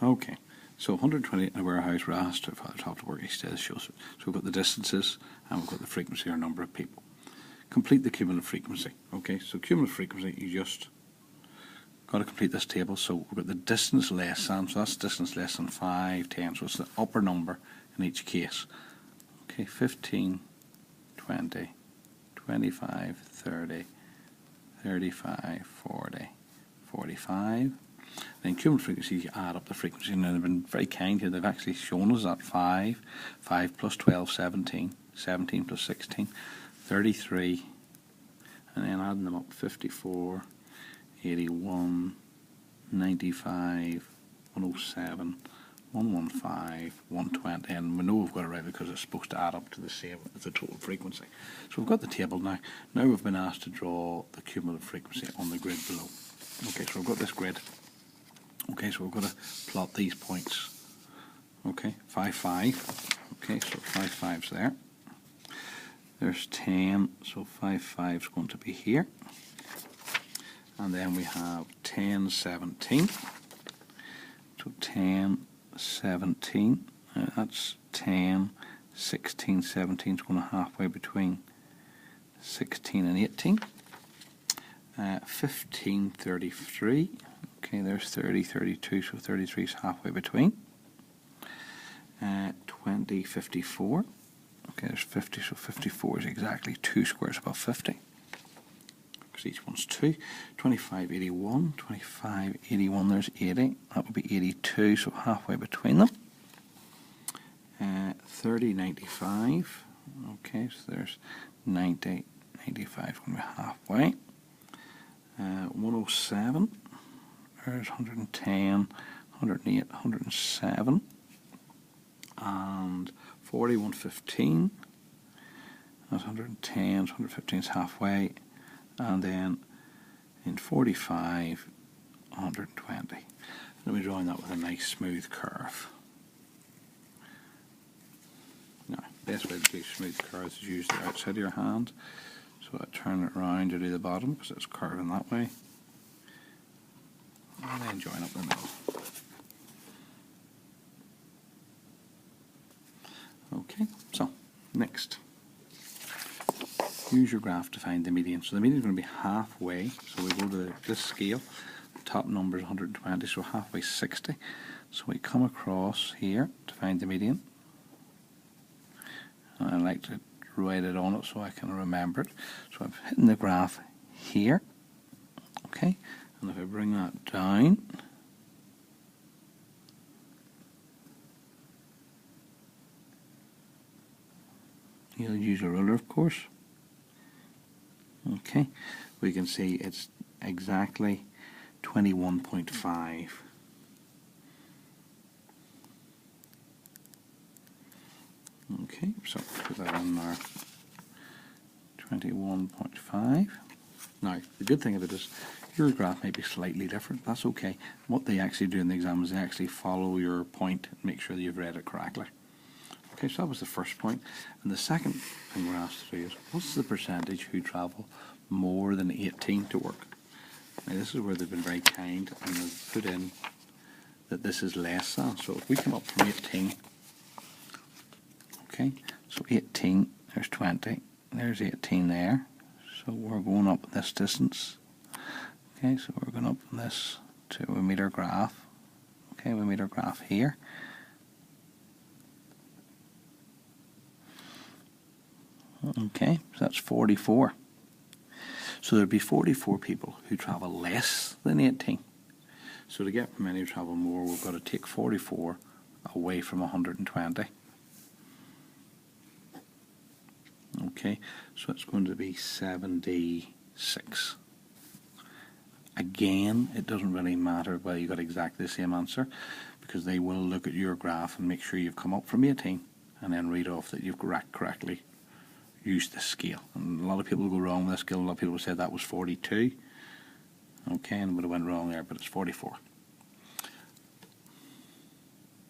Okay, so 120 in a warehouse, we're asked to top to work each day. So we've got the distances and we've got the frequency or number of people. Complete the cumulative frequency. Okay, so cumulative frequency, you just got to complete this table. So we've got the distance less than, so that's distance less than 5, 10, so it's the upper number in each case. Okay, 15, 20, 25, 30, 35, 40, 45. Then cumulative frequency, you add up the frequency, and they've been very kind here. They've actually shown us that 5 plus 12, 17, 17 plus 16, 33, and then adding them up, 54, 81, 95, 107, 115, 120, and we know we've got it right because it's supposed to add up to the same as the total frequency. So we've got the table now. Now we've been asked to draw the cumulative frequency on the grid below. Okay, so we've got this grid. Okay, so we've got to plot these points. Okay, 5, 5. Okay, so 5, 5's there. There's 10, so 5, 5's going to be here. And then we have 10, 17. So 10, 17. That's 10, 16, 17 is going to halfway between 16 and 18. 15, 33. Okay, there's 30, 32, so 33 is halfway between. 20, 54. Okay, there's 50, so 54 is exactly 2 squares above 50. Because each one's 2. 25, 81. 25, 81, there's 80. That would be 82, so halfway between them. 30, 95. Okay, so there's 90, 95, going to be halfway. 107. There's 110, 108, 107, and 40, 115, that's 110, 115 is halfway, and then in 45, 120. And we're drawing that with a nice smooth curve. Now, the best way to do smooth curves is use the outside of your hand, so I turn it around to do the bottom because it's curving that way. And then join up the middle. Okay, so next. Use your graph to find the median. So the median is going to be halfway. So we go to this scale. The top number is 120, so halfway 60. So we come across here to find the median. And I like to write it on it so I can remember it. So I'm hitting the graph here. Okay. And if I bring that down, you'll use a ruler, of course. Okay, we can see it's exactly 21.5. Okay, so put that in there. 21.5. Now, the good thing of it is your graph may be slightly different. That's okay. What they actually do in the exam is they actually follow your point and make sure that you've read it correctly. Okay, so that was the first point. And the second thing we're asked to do is, what's the percentage who travel more than 18 to work? Now, this is where they've been very kind and they've put in that this is less than. So if we come up from 18, okay, so 18, there's 20, there's 18 there. So we're going up this distance. Okay, so we're going up from this to we meet our graph. Okay, we meet our graph here. Okay, so that's 44. So there'd be 44 people who travel less than 18. So to get many who travel more, we've got to take 44 away from 120. Okay, so it's going to be 76. Again, it doesn't really matter whether you got exactly the same answer, because they will look at your graph and make sure you've come up from 18 and then read off that you've correctly used the scale. And a lot of people go wrong with this scale. A lot of people said that was 42. Okay, and would have went wrong there, but it's 44.